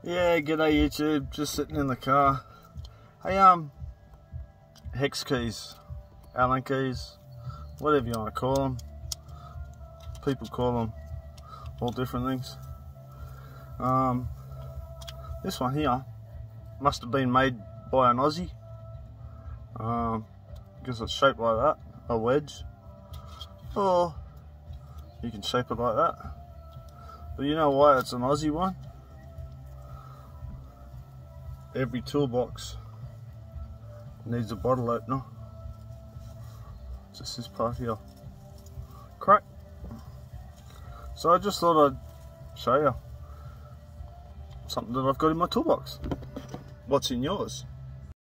Yeah, g'day YouTube, just sitting in the car. Hey, hex keys, Allen keys, whatever you want to call them. People call them all different things. This one here must have been made by an Aussie, because it's shaped like that, a wedge, or you can shape it like that. But you know why it's an Aussie one? Every toolbox needs a bottle opener. Just this part here. Crack. So I just thought I'd show you something that I've got in my toolbox. What's in yours?